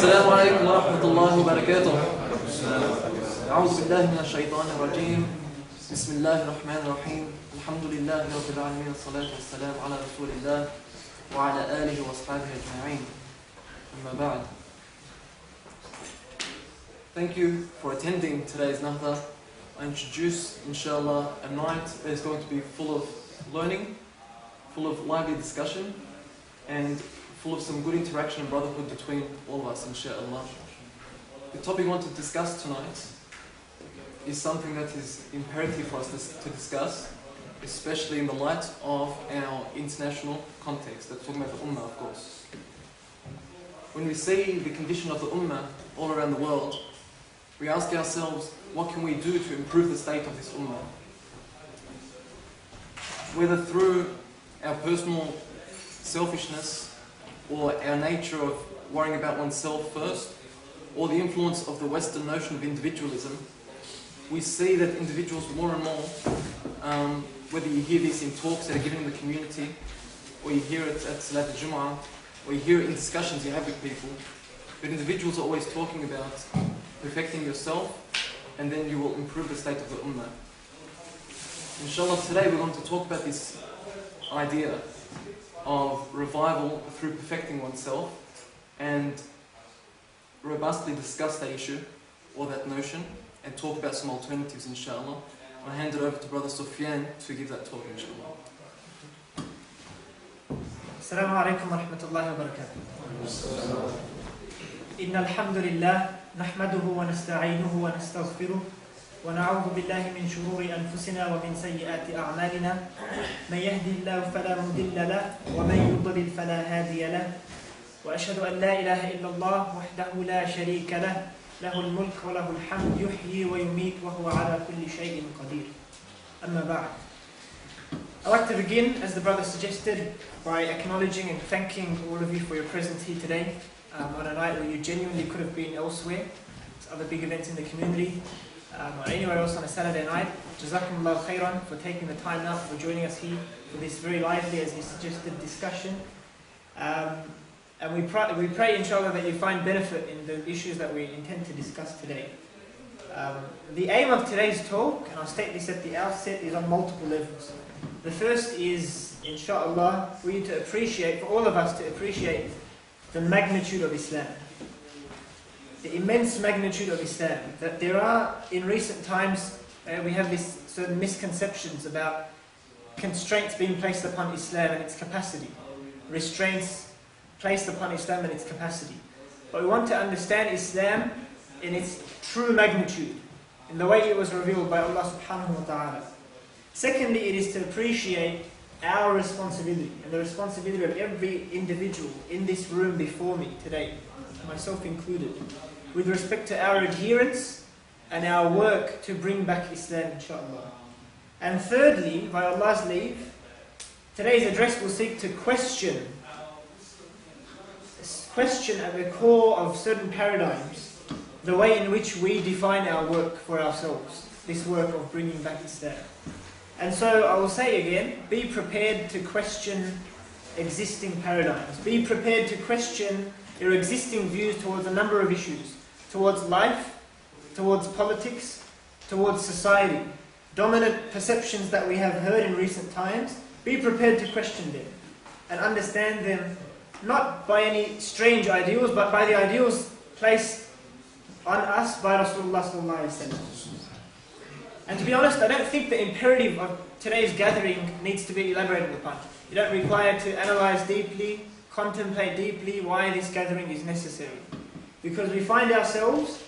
السلام عليكم ورحمة الله وبركاته. أعوذ بالله من الشيطان الرجيم. بسم الله الرحمن الرحيم. الحمد لله رب العالمين، الصلاة والسلام على رسول الله وعلى آله وأصحابه أجمعين. أما بعد. Thank you for attending today's Nahda. I introduce, inshallah, a night that is going to be full of learning, full of lively discussion, and full of some good interaction and brotherhood between all of us, inshallah. The topic we want to discuss tonight is something that is imperative for us to discuss, especially in the light of our international context. That's talking about the Ummah, of course. When we see the condition of the Ummah all around the world, we ask ourselves, what can we do to improve the state of this Ummah? Whether through our personal selfishness, or our nature of worrying about oneself first, or the influence of the Western notion of individualism, we see that individuals more and more, whether you hear this in talks that are given in the community, or you hear it at Salat al-Jum'ah, or you hear it in discussions you have with people, but individuals are always talking about perfecting yourself, and then you will improve the state of the Ummah. Inshallah, today we're going to talk about this idea of revival through perfecting oneself and robustly discuss that issue or that notion and talk about some alternatives, inshallah. I'll hand it over to Brother Sufyan to give that talk, inshallah. Assalamu alaikum wa rahmatullahi wa barakatuh. Inna alhamdulillah nahmaduhu wa nasta'inuhu wa nastaghfiruh ونعوذ بالله من شرور أنفسنا ومن سيئات أعمالنا من يهدي الله فلا مضل له ومن يضلل فلا هادي له وأشهد أن لا إله إلا الله وحده لا شريك له له الملك وله الحمد يحيي ويميت وهو على كل شيء قدير أما بعد. I'd like to begin, as the brother suggested, by acknowledging and thanking all of you for your presence here today on a night where you genuinely could have been elsewhere. There's other big events in the community. Or anywhere else on a Saturday night. Jazakumullah khairan for taking the time out, for joining us here for this very lively, as he suggested, discussion. And we pray, inshallah, that you find benefit in the issues that we intend to discuss today. The aim of today's talk, and I'll state this at the outset, is on multiple levels. The first is, inshallah, for you to appreciate, for all of us to appreciate the magnitude of Islam. The immense magnitude of Islam. That there are, in recent times, we have this certain misconceptions about constraints being placed upon Islam and its capacity. Restraints placed upon Islam and its capacity. But we want to understand Islam in its true magnitude, in the way it was revealed by Allah subhanahu wa ta'ala. Secondly, it is to appreciate our responsibility, and the responsibility of every individual in this room before me today, myself included, with respect to our adherence and our work to bring back Islam, inshallah. And thirdly, by Allah's leave, today's address will seek to question at the core of certain paradigms, the way in which we define our work for ourselves, this work of bringing back Islam. And so I will say again, be prepared to question existing paradigms. Be prepared to question your existing views towards a number of issues, towards life, towards politics, towards society. Dominant perceptions that we have heard in recent times, be prepared to question them and understand them not by any strange ideals, but by the ideals placed on us by Rasulullah sallallahu alaihi wasallam. And to be honest, I don't think the imperative of today's gathering needs to be elaborated upon. You don't require to analyze deeply, contemplate deeply why this gathering is necessary. Because we find ourselves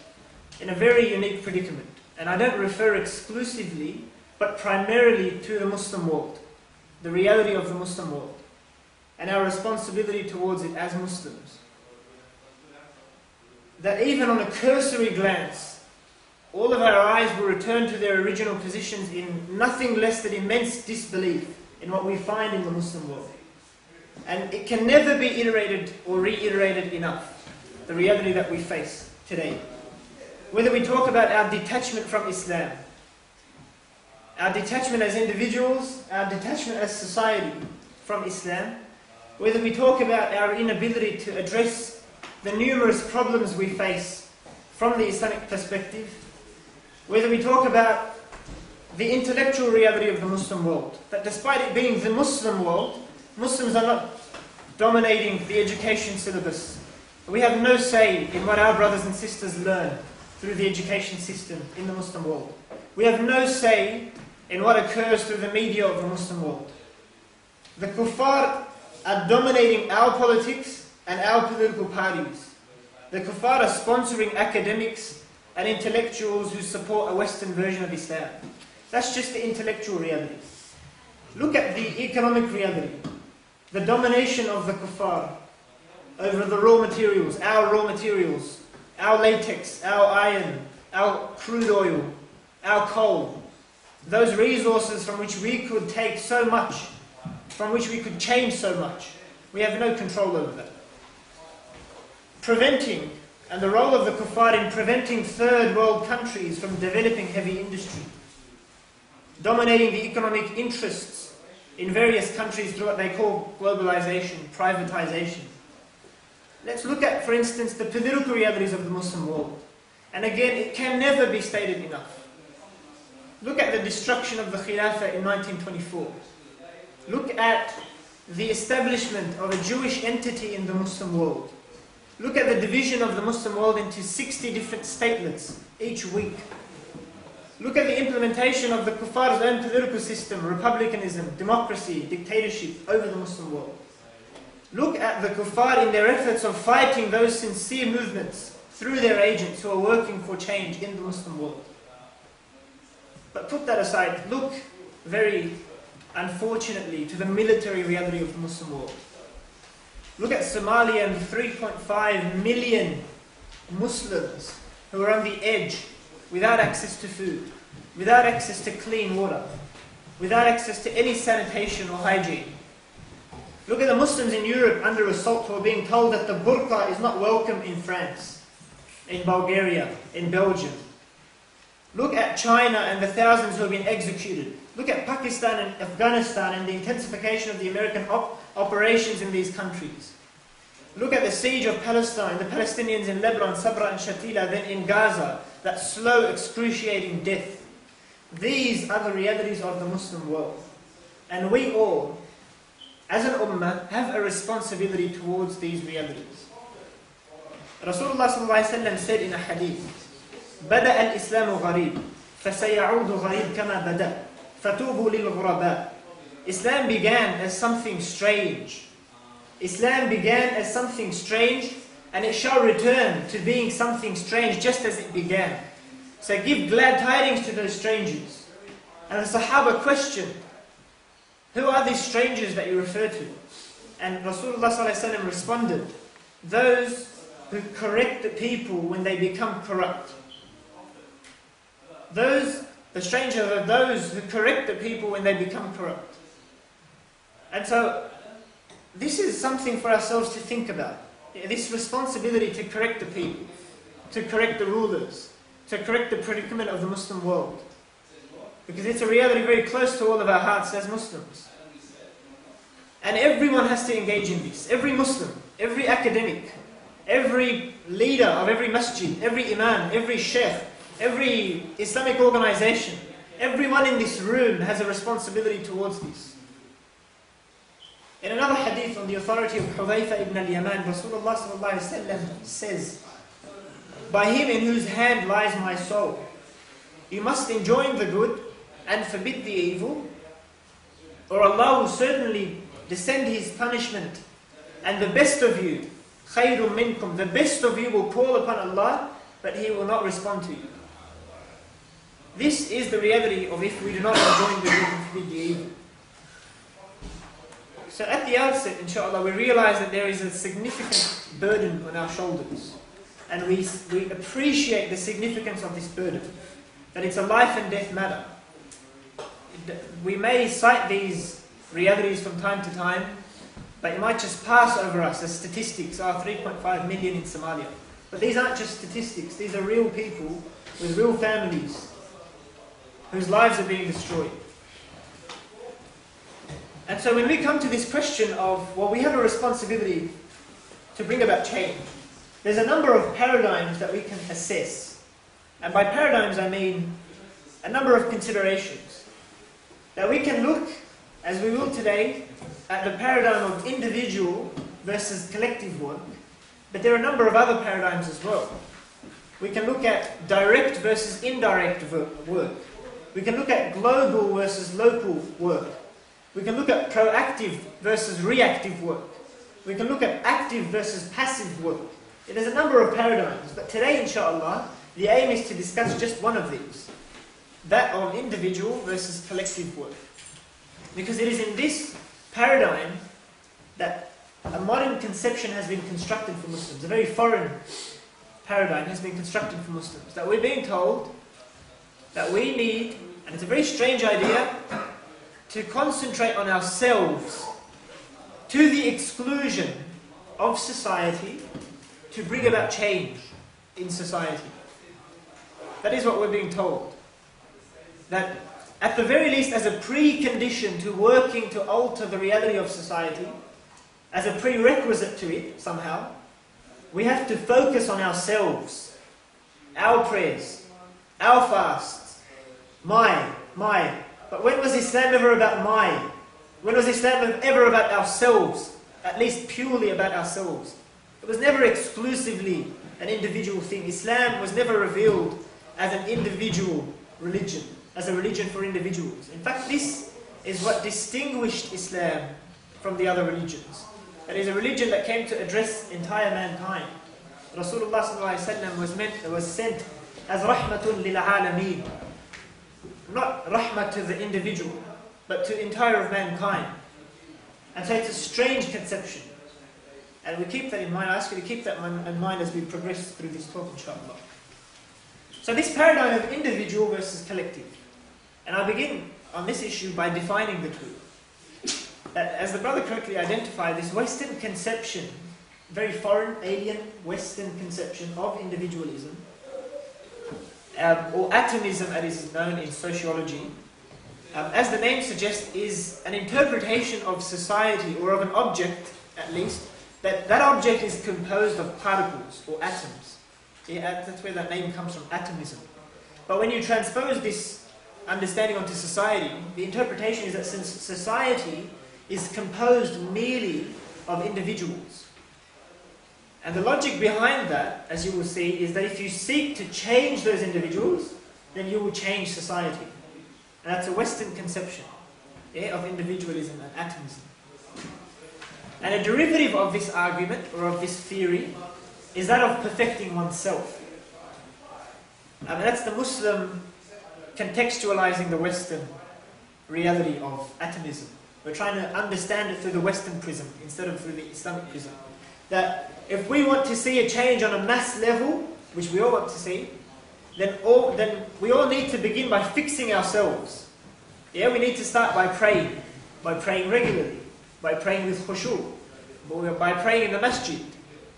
in a very unique predicament. And I don't refer exclusively, but primarily to the Muslim world, the reality of the Muslim world, and our responsibility towards it as Muslims. That even on a cursory glance, all of our eyes will return to their original positions in nothing less than immense disbelief in what we find in the Muslim world. And it can never be iterated or reiterated enough, the reality that we face today. Whether we talk about our detachment from Islam, our detachment as individuals, our detachment as society from Islam, whether we talk about our inability to address the numerous problems we face from the Islamic perspective, whether we talk about the intellectual reality of the Muslim world, that despite it being the Muslim world, Muslims are not dominating the education syllabus. We have no say in what our brothers and sisters learn through the education system in the Muslim world. We have no say in what occurs through the media of the Muslim world. The kuffar are dominating our politics and our political parties. The kuffar are sponsoring academics and intellectuals who support a Western version of Islam. That's just the intellectual reality. Look at the economic reality. The domination of the kuffar over the raw materials, our latex, our iron, our crude oil, our coal. Those resources from which we could take so much, from which we could change so much. We have no control over that. Preventing, and the role of the kuffar in preventing third world countries from developing heavy industry. Dominating the economic interests in various countries through what they call globalization, privatization. Let's look at, for instance, the political realities of the Muslim world. And again, it can never be stated enough. Look at the destruction of the Khilafah in 1924. Look at the establishment of a Jewish entity in the Muslim world. Look at the division of the Muslim world into 60 different statelets each week. Look at the implementation of the Kuffar's own political system, republicanism, democracy, dictatorship over the Muslim world. Look at the Kuffar in their efforts of fighting those sincere movements through their agents who are working for change in the Muslim world. But put that aside, look very unfortunately to the military reality of the Muslim world. Look at Somalia and the 3.5 million Muslims who are on the edge without access to food, without access to clean water, without access to any sanitation or hygiene. Look at the Muslims in Europe under assault who are being told that the burqa is not welcome in France, in Bulgaria, in Belgium. Look at China and the thousands who have been executed. Look at Pakistan and Afghanistan and the intensification of the American operations in these countries. Look at the siege of Palestine, the Palestinians in Lebanon, Sabra and Shatila, then in Gaza, that slow, excruciating death. These are the realities of the Muslim world. And we all, as an ummah, have a responsibility towards these realities. Rasulullah ﷺ said in a hadith, بدأ الإسلام غريب فسيعود غريب كما بدأ فتوبوا للغرباء. Islam began as something strange. Islam began as something strange, and it shall return to being something strange just as it began. So give glad tidings to those strangers. And the Sahaba questioned, who are these strangers that you refer to? And Rasulullah ﷺ responded, those who correct the people when they become corrupt. The strangers are those who correct the people when they become corrupt. And so, this is something for ourselves to think about. This responsibility to correct the people, to correct the rulers, to correct the predicament of the Muslim world. Because it's a reality very close to all of our hearts as Muslims. And everyone has to engage in this. Every Muslim, every academic, every leader of every masjid, every imam, every sheikh, every Islamic organization, everyone in this room has a responsibility towards this. In another hadith on the authority of Hudhayfa ibn al-Yaman, Rasulullah says, by him in whose hand lies my soul, you must enjoin the good and forbid the evil, or Allah will certainly descend His punishment, and the best of you, خَيْرٌ مِنْكُمْ, the best of you will call upon Allah, but He will not respond to you. This is the reality of if we do not enjoin the good and forbid the evil. So at the outset, inshallah, we realize that there is a significant burden on our shoulders. And we appreciate the significance of this burden. That it's a life and death matter. We may cite these realities from time to time, but it might just pass over us as statistics. 3.5 million in Somalia. But these aren't just statistics. These are real people with real families whose lives are being destroyed. And so when we come to this question of, well, we have a responsibility to bring about change. there's a number of paradigms that we can assess. And by paradigms I mean a number of considerations. That we can look, as we will today, at the paradigm of individual versus collective work. But there are a number of other paradigms as well. We can look at direct versus indirect work. We can look at global versus local work. We can look at proactive versus reactive work. We can look at active versus passive work. There's a number of paradigms, but today, inshallah, the aim is to discuss just one of these. That of individual versus collective work. Because it is in this paradigm that a modern conception has been constructed for Muslims. A very foreign paradigm has been constructed for Muslims. That we're being told that we need, and it's a very strange idea, to concentrate on ourselves to the exclusion of society to bring about change in society. That is what we're being told. That at the very least, as a precondition to working to alter the reality of society, as a prerequisite to it somehow, we have to focus on ourselves, our prayers, our fasts, my. But when was Islam ever about my? When was Islam ever about ourselves? At least purely about ourselves. It was never exclusively an individual thing. Islam was never revealed as an individual religion, as a religion for individuals. In fact, this is what distinguished Islam from the other religions. It is a religion that came to address entire mankind. Rasulullah was sent as rahmatun lil alameen. Not rahmat to the individual, but to entire of mankind. And so it's a strange conception. And we keep that in mind. I ask you to keep that in mind as we progress through this talk, inshallah. So this paradigm of individual versus collective. And I'll begin on this issue by defining the two. That, as the brother correctly identified, this Western conception, very foreign, alien, Western conception of individualism, or atomism as it is known in sociology, as the name suggests, is an interpretation of society, or of an object, at least, that object is composed of particles, or atoms. Yeah, that's where that name comes from, atomism. But when you transpose this understanding onto society, the interpretation is that since society is composed merely of individuals. And the logic behind that, as you will see, is that if you seek to change those individuals, then you will change society. And that's a Western conception of individualism and atomism. And a derivative of this argument, or of this theory, is that of perfecting oneself. And that's the Muslim contextualizing the Western reality of atomism. We're trying to understand it through the Western prism instead of through the Islamic prism. That if we want to see a change on a mass level, which we all want to see, then we all need to begin by fixing ourselves. Yeah, we need to start by praying regularly, by praying with khushu', by praying in the masjid,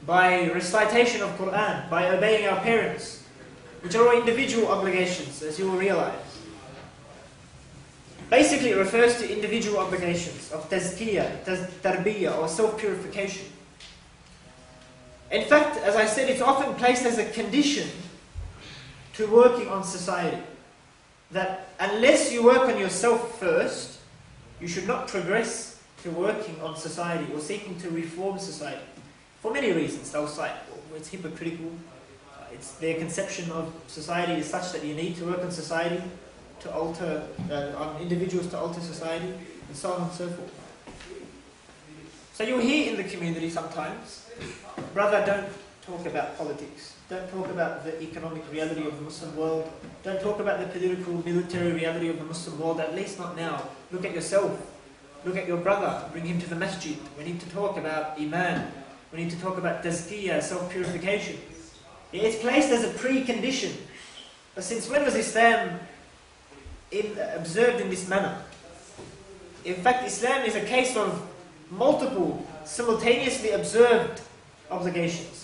by recitation of Quran, by obeying our parents, which are all individual obligations, as you will realize. Basically, it refers to individual obligations of tazkiyah, tarbiyah, or self-purification. In fact, as I said, it's often placed as a condition to working on society. That unless you work on yourself first, you should not progress to working on society or seeking to reform society. For many reasons, they'll cite, it's hypocritical, their conception of society is such that you need to work on society to alter, on individuals to alter society, and so on and so forth. So you'll hear in the community sometimes, brother, don't talk about politics, don't talk about the economic reality of the Muslim world, don't talk about the political, military reality of the Muslim world, at least not now. Look at yourself, look at your brother, bring him to the masjid. We need to talk about iman, we need to talk about tazkiyah, self-purification. It's placed as a precondition. But since when was Islam observed in this manner? In fact, Islam is a case of multiple, simultaneously observed obligations.